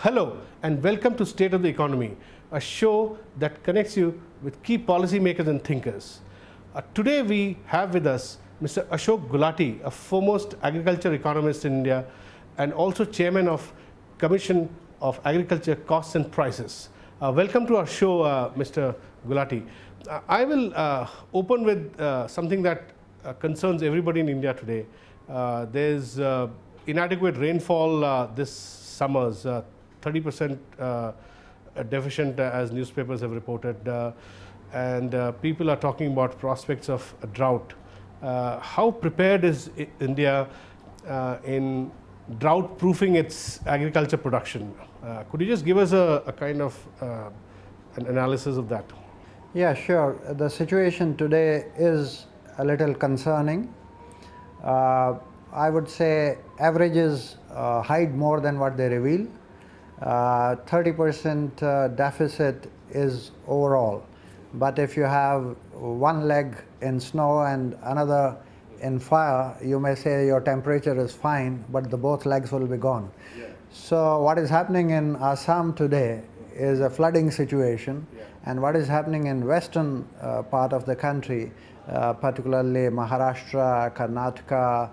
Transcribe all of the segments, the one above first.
Hello and welcome to State of the Economy, a show that connects you with key policymakers and thinkers. Today we have with us Mr. Ashok Gulati, a foremost agriculture economist in India and also chairman of Commission of Agriculture Costs and Prices. Welcome to our show, Mr. Gulati. I will open with something that concerns everybody in India today. There's inadequate rainfall this summers, 30% deficient as newspapers have reported, and people are talking about prospects of a drought. How prepared is India in drought proofing its agriculture production? Could you just give us a kind of an analysis of that? Yeah, sure. The situation today is a little concerning. I would say averages hide more than what they reveal. 30% deficit is overall, but if you have one leg in snow and another in fire, you may say your temperature is fine, but the both legs will be gone. Yeah. So what is happening in Assam today is a flooding situation, and what is happening in western part of the country, particularly Maharashtra, Karnataka,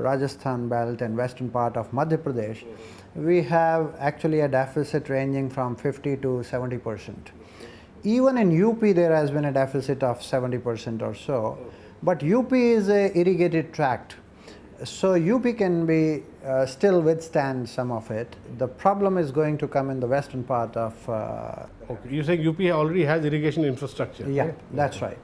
Rajasthan belt and western part of Madhya Pradesh, we have actually a deficit ranging from 50 to 70%. Even in UP there has been a deficit of 70% or so, but UP is a irrigated tract, so UP can be still withstand some of it. The problem is going to come in the western part of Okay. You're saying UP already has irrigation infrastructure? Yeah, right? That's right.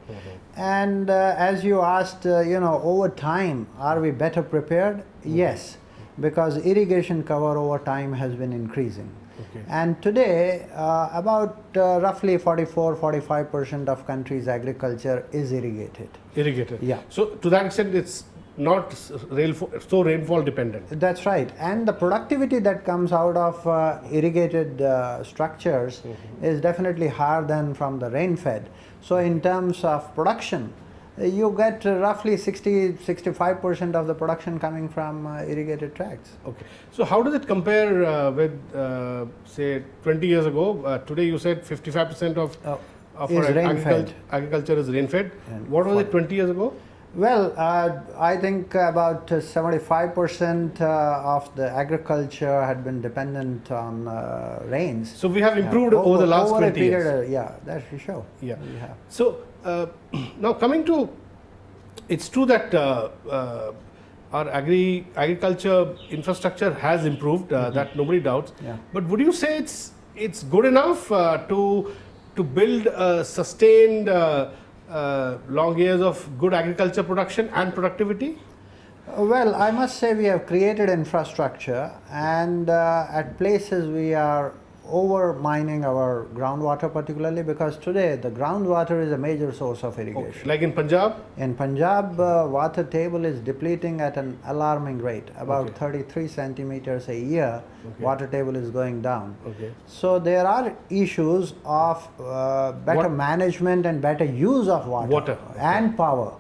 And as you asked, over time, are we better prepared? Yes, because irrigation cover over time has been increasing. Okay. And today, about roughly 44-45% of country's agriculture is irrigated. Irrigated. Yeah. So to that extent, it's not so rainfall dependent. That's right. And the productivity that comes out of irrigated structures is definitely higher than from the rain-fed. So in terms of production, you get roughly 60-65% of the production coming from irrigated tracts. Okay. So how does it compare with, say, 20 years ago? Today you said 55% of our agriculture is rain-fed. What was it 20 years ago? Well, I think about 75% of the agriculture had been dependent on rains. So we have improved over the last 20 years. Yeah, that's for sure. Yeah. So now coming to, it's true that our agriculture infrastructure has improved. That nobody doubts. Yeah. But would you say it's good enough to build a sustained long years of good agriculture production and productivity? Well, I must say we have created infrastructure, and at places we are over mining our groundwater, particularly because today the groundwater is a major source of irrigation. Okay. Like in Punjab? In Punjab, water table is depleting at an alarming rate. About 33 centimeters a year, water table is going down. Okay. So there are issues of better management and better use of water. And power.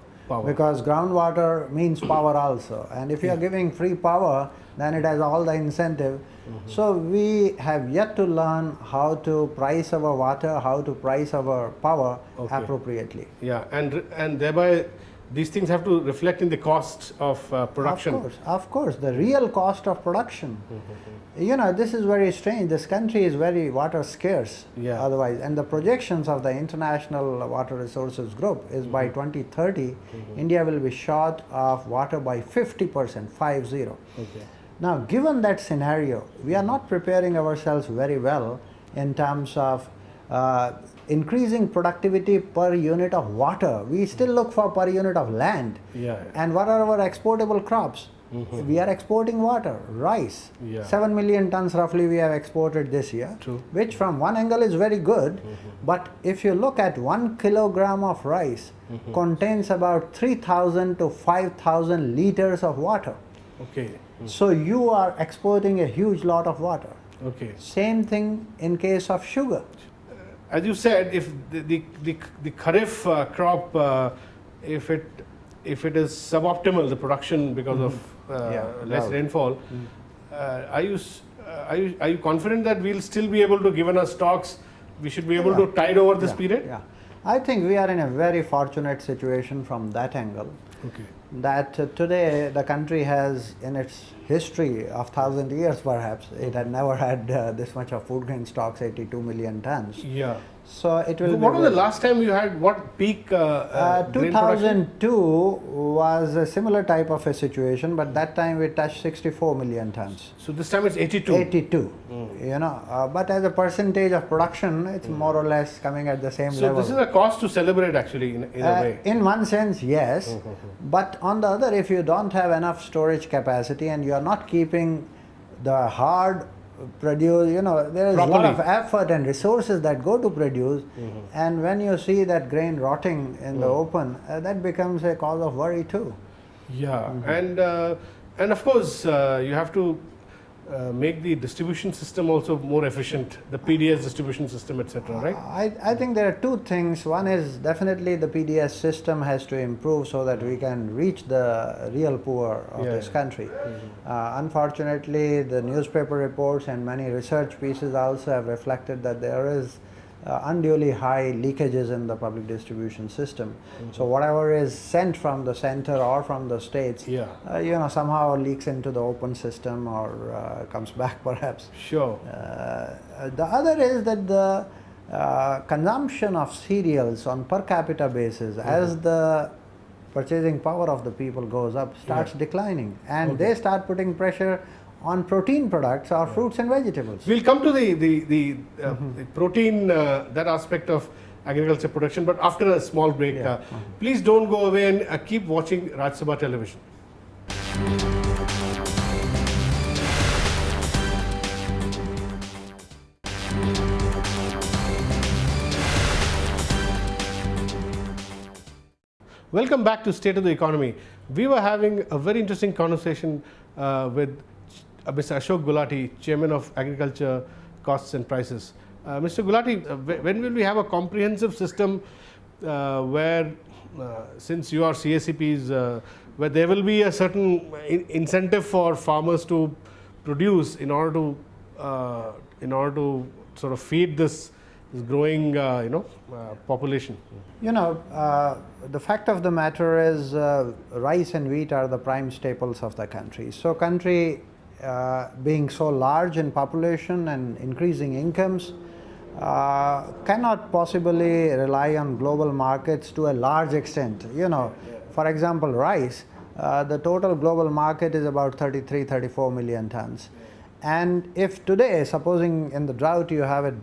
Because groundwater means power also, and if you are giving free power, then it has all the incentive. So we have yet to learn how to price our water, how to price our power appropriately. Yeah, and thereby these things have to reflect in the cost of production. Of course, the real cost of production. This is very strange. This country is very water scarce otherwise, and the projections of the International Water Resources Group is by 2030, India will be short of water by 50%, 50. Okay. Now, given that scenario, we are not preparing ourselves very well in terms of increasing productivity per unit of water. We still look for per unit of land. And what are our exportable crops? We are exporting water, rice. 7 million tons roughly we have exported this year, which from one angle is very good, but if you look at 1 kilogram of rice contains about 3,000 to 5,000 liters of water. Okay. So you are exporting a huge lot of water. Okay. Same thing in case of sugar. As you said, if the kharif crop, if it is suboptimal, the production because of less rainfall, are you confident that we'll still be able to, given our stocks, we should be able to tide over this period? Yeah, I think we are in a very fortunate situation from that angle. Okay. That today the country has, in its history of 1,000 years perhaps, it had never had this much of food grain stocks, 82 million tons. Yeah. So it will. What was the last time you had what peak grain production? 2002 was a similar type of a situation, but that time we touched 64 million tons. So this time it's 82. 82. You know, but as a percentage of production, it's more or less coming at the same level. So this is a cause to celebrate actually in a way. In one sense, yes. But on the other, if you don't have enough storage capacity and you are not keeping the hard produce, you know, there is a lot of effort and resources that go to produce, and when you see that grain rotting in the open, that becomes a cause of worry too. Yeah, and of course you have to make the distribution system also more efficient, the PDS distribution system, etc., right? I think there are two things. One is definitely the PDS system has to improve so that we can reach the real poor of this country. Unfortunately, the newspaper reports and many research pieces also have reflected that there is unduly high leakages in the public distribution system. So whatever is sent from the center or from the states, you know, somehow leaks into the open system or comes back perhaps. Sure. The other is that the consumption of cereals on per capita basis, as the purchasing power of the people goes up, starts declining, and they start putting pressure on protein products or fruits and vegetables. We'll come to the protein, that aspect of agriculture production, but after a small break. Please don't go away and keep watching Raj Sabha television. Welcome back to State of the Economy. We were having a very interesting conversation with Mr. Ashok Gulati, Chairman of Agriculture Costs and Prices. Mr. Gulati, when will we have a comprehensive system where, since you are CSCPs, where there will be a certain incentive for farmers to produce in order to sort of feed this growing population? You know, the fact of the matter is rice and wheat are the prime staples of the country. So country being so large in population and increasing incomes, cannot possibly rely on global markets to a large extent. You know, for example, rice, the total global market is about 34 million tons. And if today, supposing in the drought you have a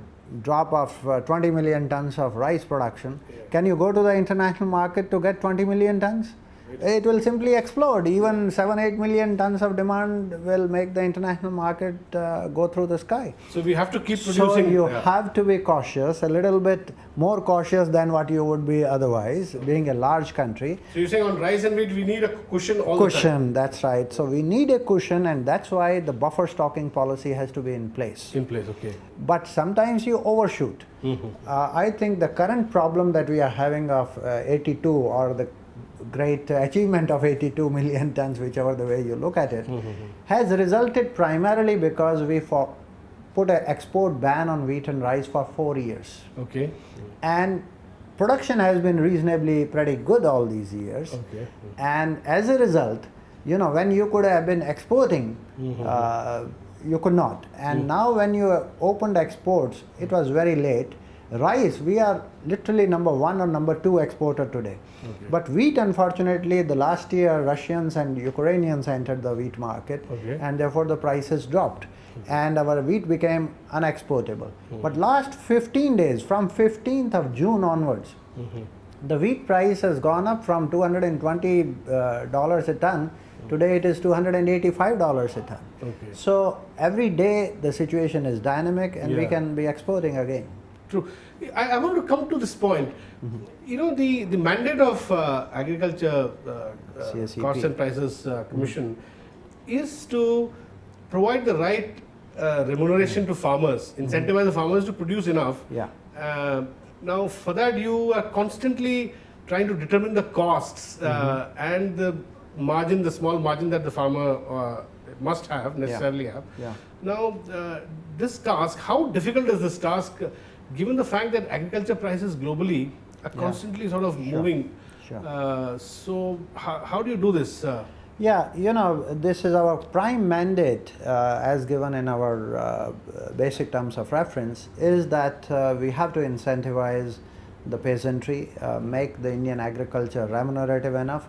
drop of 20 million tons of rice production, can you go to the international market to get 20 million tons? It will simply explode. Even 7-8 million tons of demand will make the international market go through the sky. So we have to keep producing. So you have to be cautious, a little bit more cautious than what you would be otherwise, being a large country. So you're saying on rice and wheat we need a cushion all the time? Cushion, that's right. So we need a cushion, and that's why the buffer stocking policy has to be in place. In place, okay. But sometimes you overshoot. I think the current problem that we are having of 82, or the great achievement of 82 million tons, whichever the way you look at it, has resulted primarily because we put an export ban on wheat and rice for 4 years. Okay. And production has been reasonably pretty good all these years. Okay. And as a result, you know, when you could have been exporting, you could not. And now when you opened exports, it was very late. Rice, we are literally number 1 or number 2 exporter today. Okay. But wheat, unfortunately, the last year Russians and Ukrainians entered the wheat market, and therefore the prices dropped, and our wheat became unexportable. But last 15 days, from 15th of June onwards, the wheat price has gone up from $220 a ton. Today it is $285 a ton. Okay. So every day the situation is dynamic, and we can be exporting again. True. I want to come to this point. You know, the mandate of Agriculture Costs and Prices Commission is to provide the right remuneration to farmers, incentivize the farmers to produce enough. Now, for that, you are constantly trying to determine the costs and the margin, the small margin that the farmer must have, necessarily have. Now, this task, how difficult is this task, given the fact that agriculture prices globally are constantly sort of moving? Sure. So, how do you do this? Yeah, this is our prime mandate as given in our basic terms of reference, is that we have to incentivize the peasantry, make the Indian agriculture remunerative enough,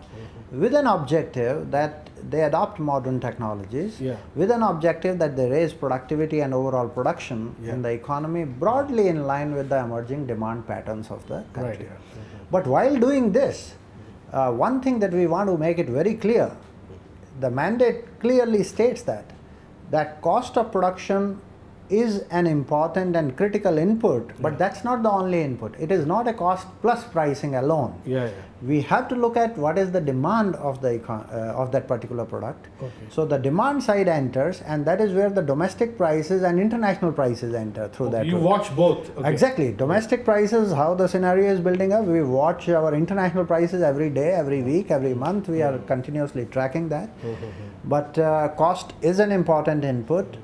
with an objective that they adopt modern technologies, with an objective that they raise productivity and overall production in the economy broadly in line with the emerging demand patterns of the country. But while doing this, one thing that we want to make it very clear, the mandate clearly states that cost of production is an important and critical input, but that's not the only input. It is not a cost plus pricing alone. We have to look at what is the demand of the of that particular product. So the demand side enters, and that is where the domestic prices and international prices enter through that. You watch both. Exactly. Domestic prices, how the scenario is building up. We watch our international prices every day, every week, every month. We are continuously tracking that. But cost is an important input.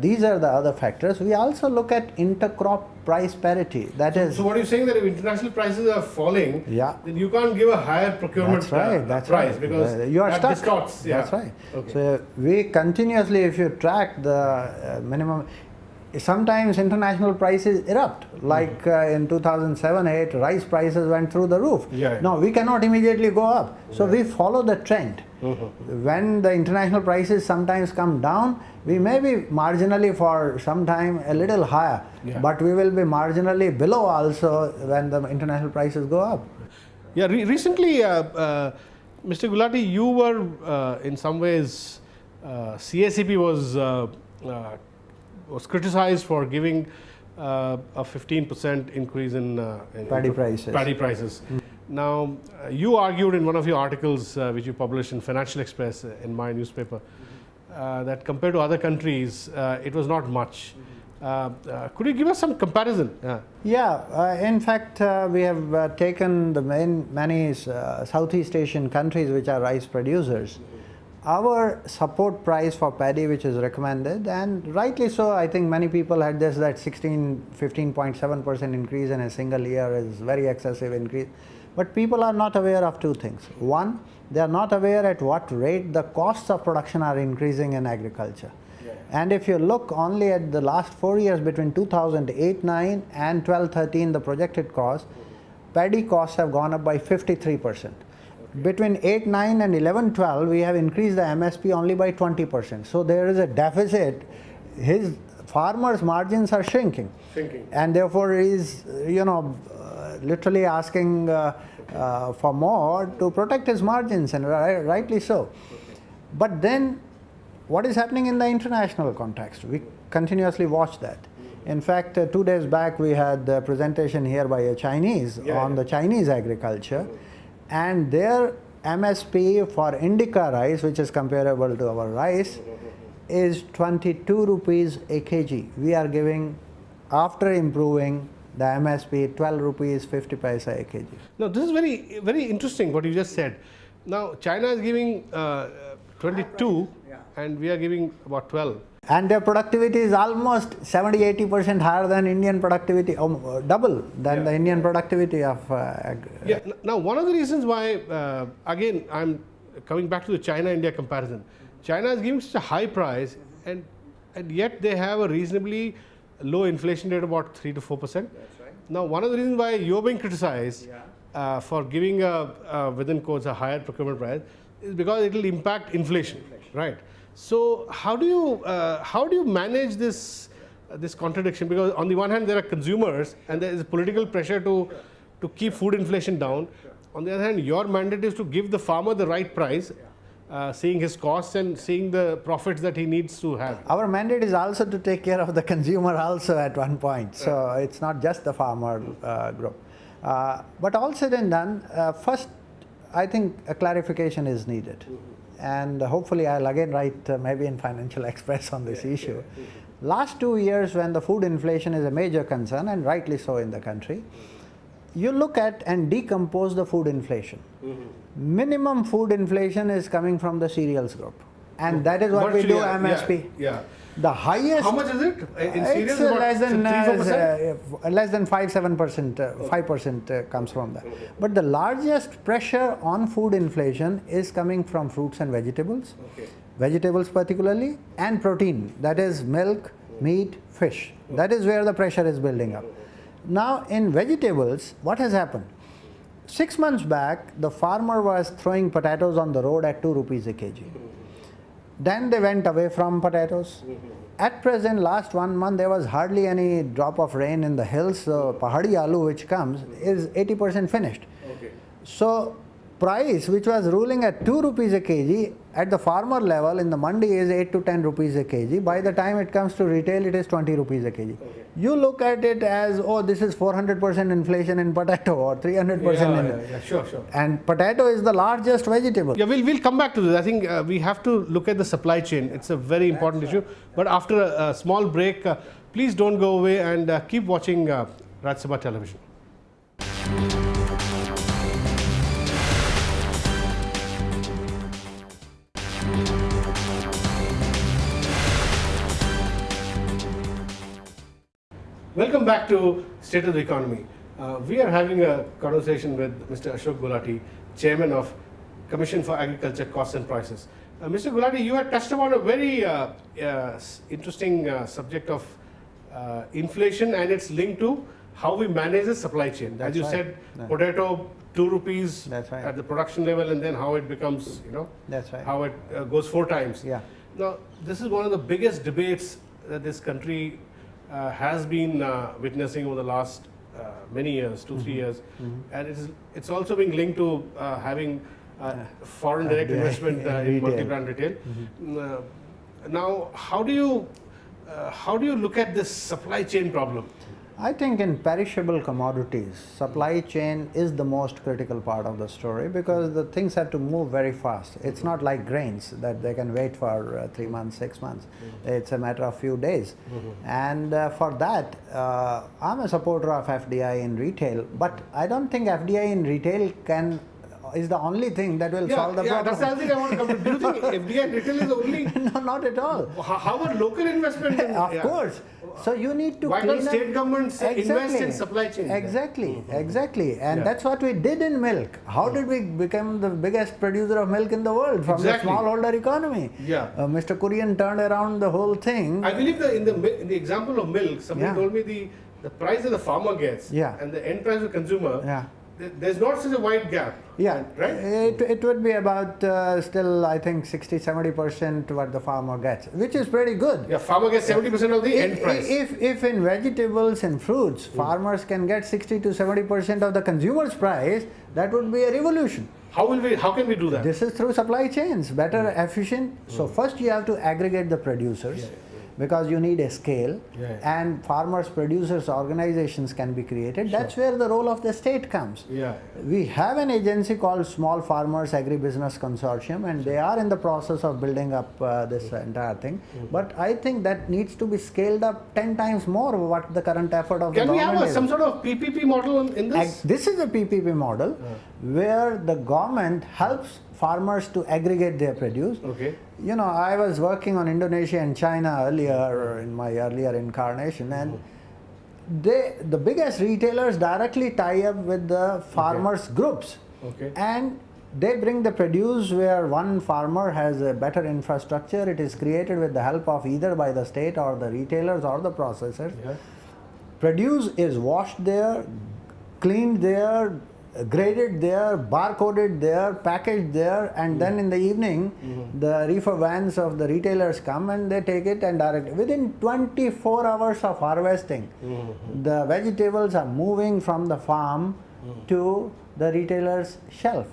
These are the other factors. We also look at intercrop price parity. That is. So what you're saying that if international prices are falling, then you can't give a higher procurement price because you are stuck. Distorts. That's right. So we continuously, if you track the minimum, sometimes international prices erupt. Like in 2007-8, rice prices went through the roof. No, we cannot immediately go up. So we follow the trend. When the international prices sometimes come down, we may be marginally for some time a little higher, but we will be marginally below also when the international prices go up. Recently, Mr. Gulati, you were in some ways, CACP was criticized for giving a 15% increase in paddy prices. Now, you argued in one of your articles which you published in Financial Express in my newspaper that compared to other countries, it was not much. Could you give us some comparison? In fact, we have taken the many Southeast Asian countries which are rice producers. Our support price for paddy, which is recommended, and rightly so, I think many people had this, that 15.7% increase in a single year is very excessive increase. But people are not aware of two things. One, they are not aware at what rate the costs of production are increasing in agriculture. And if you look only at the last 4 years between 2008-9 and 12-13, the projected cost, paddy costs have gone up by 53%. Between 8-9 and 11-12, we have increased the MSP only by 20%. So there is a deficit. His farmers' margins are shrinking. And therefore he is, literally asking for more to protect his margins, and rightly so. But then what is happening in the international context? We continuously watch that. In fact, 2 days back we had a presentation here by a Chinese on the Chinese agriculture, and their MSP for indica rice, which is comparable to our rice, is 22 rupees a kg. We are giving, after improving the MSP, 12 rupees 50 paisa a kg. Now, this is very, very interesting what you just said. Now, China is giving 22 and we are giving about 12. And their productivity is almost 70-80% higher than Indian productivity, double than the Indian productivity of Now, one of the reasons why, again, I'm coming back to the China-India comparison. China is giving such a high price, and yet they have a reasonably low inflation rate of about 3 to 4%. That's right. Now, one of the reasons why you're being criticized for giving within quotes a higher procurement price is because it will impact inflation, right? So how do you manage this contradiction? Because on the one hand there are consumers and there is political pressure to keep food inflation down. On the other hand, your mandate is to give the farmer the right price, seeing his costs and seeing the profits that he needs to have. Our mandate is also to take care of the consumer also at one point. So it's not just the farmer group. But all said and done, first I think a clarification is needed. And hopefully I'll again write maybe in Financial Express on this issue. Last 2 years, when the food inflation is a major concern, and rightly so in the country, you look at and decompose the food inflation. Minimum food inflation is coming from the cereals group, and that is what we do MSP. The highest. How much is it? In It's cereals, less than 5-7%. 5% comes from that. But the largest pressure on food inflation is coming from fruits and vegetables. Vegetables particularly, and protein, that is milk, meat, fish. That is where the pressure is building up. Now in vegetables, what has happened? 6 months back, the farmer was throwing potatoes on the road at 2 rupees a kg. Then they went away from potatoes. At present, last 1 month, there was hardly any drop of rain in the hills. So pahadi aloo which comes is 80% finished. So price which was ruling at 2 rupees a kg at the farmer level in the mandi is 8 to 10 rupees a kg. By the time it comes to retail, it is 20 rupees a kg. You look at it as, oh, this is 400% inflation in potato or 300%. Sure. And potato is the largest vegetable. Yeah, we'll come back to this. I think we have to look at the supply chain. It's a very important issue. But after a small break, please don't go away and keep watching Raj Sabha television. Welcome back to State of the Economy. We are having a conversation with Mr. Ashok Gulati, Chairman of Commission for Agriculture Costs and Prices. Mr. Gulati, you had touched upon a very interesting subject of inflation and its link to how we manage the supply chain. As you said, potato 2 rupees at the production level, and then how it becomes, how it goes 4 times. Now, this is one of the biggest debates that this country has been witnessing over the last many years, 2-3 years, and it's also being linked to having foreign direct investment in multi-brand retail. Now, how do you look at this supply chain problem? I think in perishable commodities, supply chain is the most critical part of the story because the things have to move very fast. It's not like grains that they can wait for 3 months, 6 months. It's a matter of few days. And for that, I'm a supporter of FDI in retail, but I don't think FDI in retail is the only thing that will solve the problem. That's the other thing I want to come to. Do you think FDI and retail is only? No, not at all. How about local investment? Of course. So you need to Why don't state governments invest in supply chain? Exactly. And that's what we did in milk. How did we become the biggest producer of milk in the world from the smallholder economy? Mr. Kurian turned around the whole thing. I believe that in the example of milk, somebody told me the price that the farmer gets and the end price of the consumer, there's not such a wide gap. Right? It would be about still, I think, 60-70% what the farmer gets, which is pretty good. Yeah, farmer gets 70% of the end price. If in vegetables and fruits, farmers can get 60-70% of the consumer's price, that would be a revolution. How can we do that? This is through supply chains, better, efficient. So first you have to aggregate the producers. Because you need a scale, and farmers, producers, organizations can be created. That's where the role of the state comes. We have an agency called Small Farmers Agribusiness Consortium, and they are in the process of building up this entire thing. But I think that needs to be scaled up 10 times more what the current effort of the government is. Can we have some sort of PPP model in this? This is a PPP model where the government helps farmers to aggregate their produce. I was working on Indonesia and China earlier in my earlier incarnation, and the biggest retailers directly tie up with the farmers groups, and they bring the produce where one farmer has a better infrastructure. It is created with the help of either by the state or the retailers or the processors. Produce is washed there, cleaned there, graded there, barcoded there, packaged there, and then in the evening the reefer vans of the retailers come and they take it and direct. Within 24 hours of harvesting, the vegetables are moving from the farm to the retailer's shelf.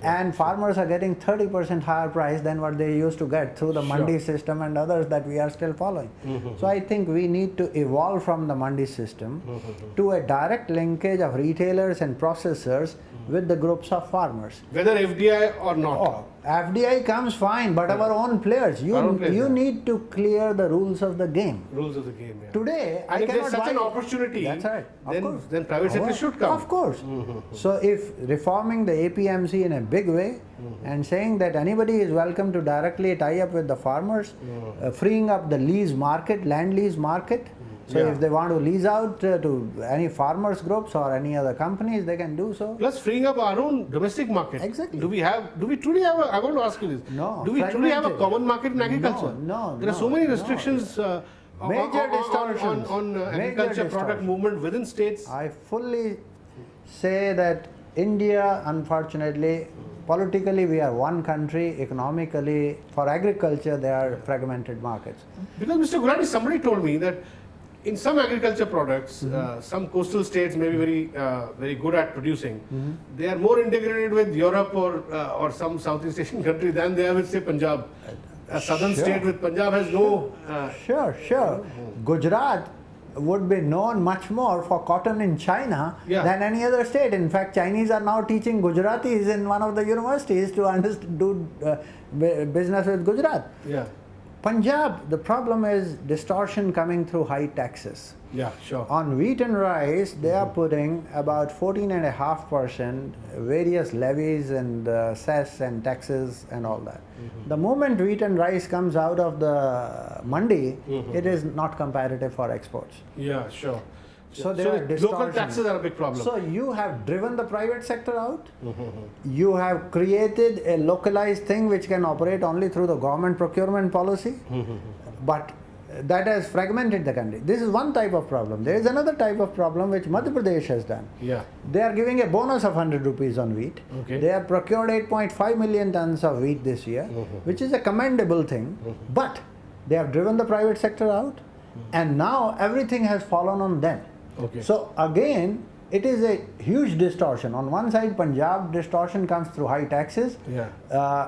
And farmers are getting 30% higher price than what they used to get through the mandi system and others that we are still following. So I think we need to evolve from the mandi system to a direct linkage of retailers and processors with the groups of farmers. Whether FDI or not. FDI comes fine, but our own players, you need to clear the rules of the game. Today, and if there's such an opportunity, then private sector should come. Of course. So if reforming the APMC in a big way and saying that anybody is welcome to directly tie up with the farmers, freeing up the lease market, land lease market. So if they want to lease out to any farmers groups or any other companies, they can do so. Plus freeing up our own domestic market. Exactly. Do we truly have I want to ask you this. No. Do we truly have a common market in agriculture? No. There are so many restrictions Major distortions. on Major agriculture product movement within states. I fully say that India, unfortunately, politically we are one country, economically, for agriculture they are fragmented markets. Because Mr. Gulati, somebody told me that in some agriculture products, some coastal states may be very good at producing. They are more integrated with Europe or some Southeast Asian country than they are with, say, Punjab. A southern state with Punjab has no... Sure. Gujarat would be known much more for cotton in China than any other state. In fact, Chinese are now teaching Gujaratis in one of the universities to do business with Gujarat. Yeah. Punjab, the problem is distortion coming through high taxes. Yeah, sure. On wheat and rice, they are putting about 14.5% various levies and cess and taxes and all that. The moment wheat and rice comes out of the mandi, it is not competitive for exports. Yeah, sure. So there are distortions. Local taxes are a big problem. So you have driven the private sector out. You have created a localized thing which can operate only through the government procurement policy. But that has fragmented the country. This is one type of problem. There is another type of problem which Madhya Pradesh has done. Yeah. They are giving a bonus of 100 rupees on wheat. Okay. They have procured 8.5 million tons of wheat this year, which is a commendable thing. But they have driven the private sector out, and now everything has fallen on them. Okay. So again, it is a huge distortion. On one side, Punjab distortion comes through high taxes. Yeah.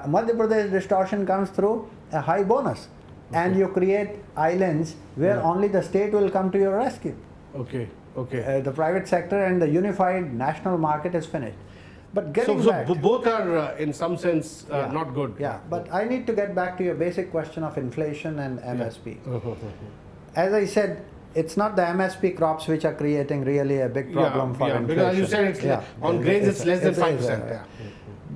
Madhya Pradesh distortion comes through a high bonus. And you create islands where only the state will come to your rescue. Okay. The private sector and the unified national market is finished. But getting back, both are in some sense not good. Yeah, but I need to get back to your basic question of inflation and MSP. As I said, it's not the MSP crops which are creating really a big problem for inflation. Because as you said, it's on grains it's less than 5%.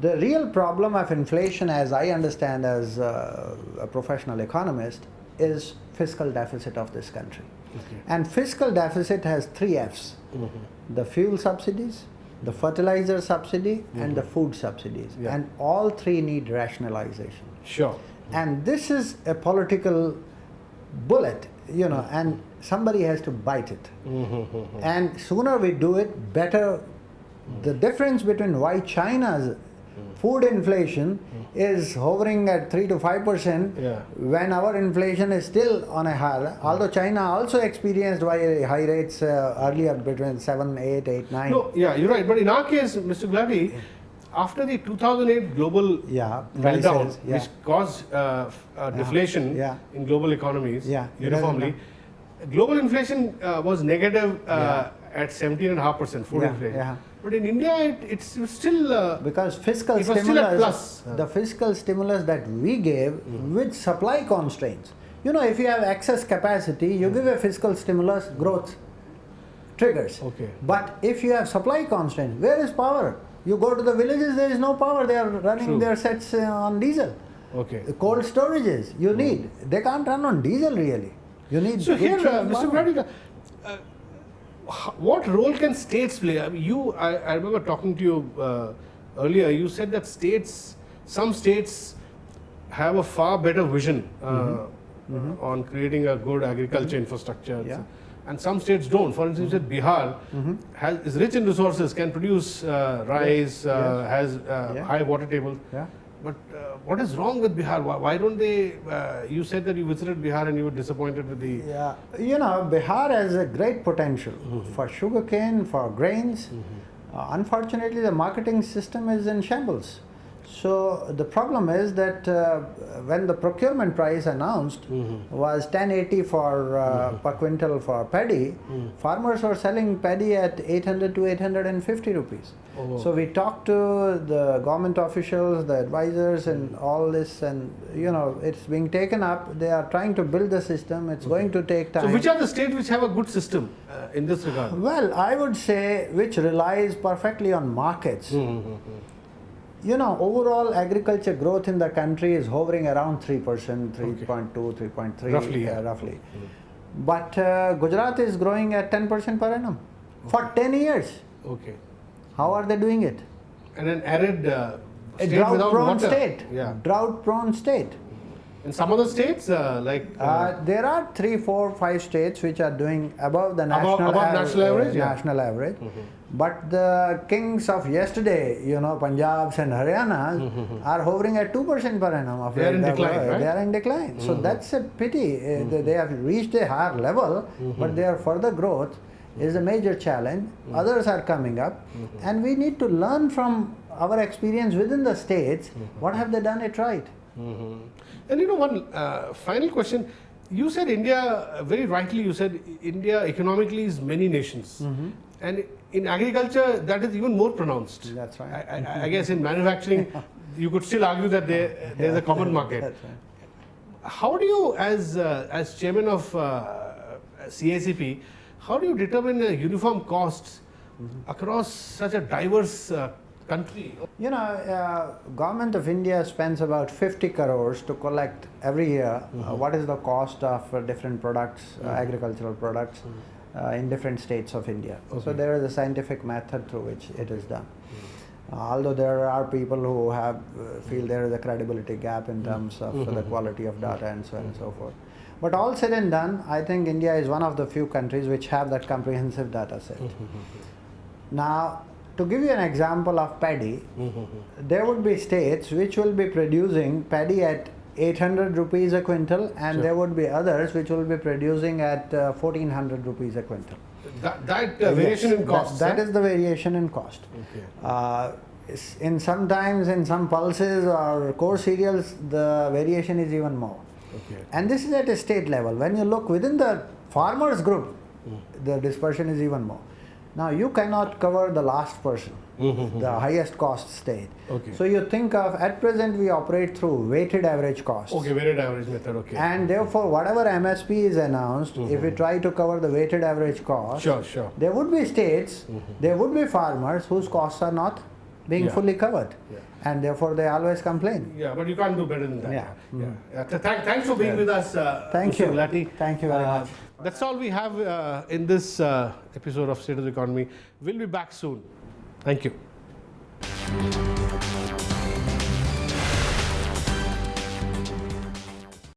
The real problem of inflation, as I understand as a professional economist, is fiscal deficit of this country. Okay. And fiscal deficit has 3 F's. The fuel subsidies, the fertilizer subsidy, and the food subsidies. Yeah. And all 3 need rationalization. Sure. And this is a political bullet, and somebody has to bite it. And sooner we do it, better. The difference between why China's food inflation is hovering at 3 to 5% when our inflation is still on a high, although China also experienced very high rates earlier between 7, 8, 8, 9. No, yeah, you're right. But in our case, Mr. Gulati, after the 2008 global meltdown, which caused deflation in global economies uniformly, global inflation was negative at 17.5% food inflation. But in India, it's still because fiscal it was stimulus, still at plus. The fiscal stimulus that we gave with supply constraints. If you have excess capacity, you give a fiscal stimulus, growth triggers. Okay. But if you have supply constraints, where is power? You go to the villages, there is no power. They are running their sets on diesel. Okay. The cold storages you need, they can't run on diesel really. You need. So here, Mr. Gulati, what role can states play? I mean, I remember talking to you earlier. You said that some states have a far better vision on creating a good agriculture infrastructure. Yeah. And some states don't. For instance, you said Bihar is rich in resources, can produce rice, has high water tables. Yeah. But what is wrong with Bihar? Why don't they? You said that you visited Bihar and you were disappointed with the. Yeah, Bihar has a great potential for sugarcane, for grains. Unfortunately, the marketing system is in shambles. So the problem is that when the procurement price announced was 1080 for per quintal for paddy, farmers were selling paddy at 800 to 850 rupees. Oh. So we talked to the government officials, the advisors, and all this, and it's being taken up. They are trying to build the system. It's going to take time. So which are the states which have a good system in this regard? Well, I would say which relies perfectly on markets. Overall agriculture growth in the country is hovering around 3%, 3.2, 3.3, Roughly, roughly. But Gujarat is growing at 10% per annum for 10 years. Okay. How are they doing it? And an arid A state without drought-prone water. state. Yeah. Drought-prone state. In some other states, There are 3, 4, 5 states which are doing above the national above national average, yeah. national average. But the kings of yesterday, Punjabs and Haryana, are hovering at 2% per annum. They are in decline, right? They are in decline. So that's a pity. They have reached a higher level, but their further growth is a major challenge. Others are coming up, and we need to learn from our experience within the states. What have they done it right? And one final question. You said India, very rightly you said India economically is many nations. And in agriculture that is even more pronounced. That's right. I guess in manufacturing you could still argue that there's a common market. That's right. How do you, as chairman of CACP, how do you determine uniform costs across such a diverse country? Government of India spends about 50 crores to collect every year what is the cost of different products, agricultural products in different states of India. Okay. So there is a scientific method through which it is done. Although there are people who feel there is a credibility gap in terms of the quality of data and so on and so forth. But all said and done, I think India is one of the few countries which have that comprehensive data set. Now, to give you an example of paddy, there would be states which will be producing paddy at 800 rupees a quintal, and there would be others which will be producing at 1400 rupees a quintal. That variation in cost. That is the variation in cost. Okay. In sometimes in some pulses or core cereals, the variation is even more. Okay. And this is at a state level. When you look within the farmers group, the dispersion is even more. Now you cannot cover the last person, the highest cost state. Okay. So you think of, at present we operate through weighted average costs. Okay, weighted average method, okay. And therefore whatever MSP is announced, if we try to cover the weighted average cost, Sure. there would be states, there would be farmers whose costs are not being fully covered. Yeah. And therefore they always complain. Yeah, but you can't do better than that. Yeah. Thanks for being with us, Thank Mr. you. Gulati. Thank you very much. That's all we have in this episode of State of the Economy. We'll be back soon. Thank you.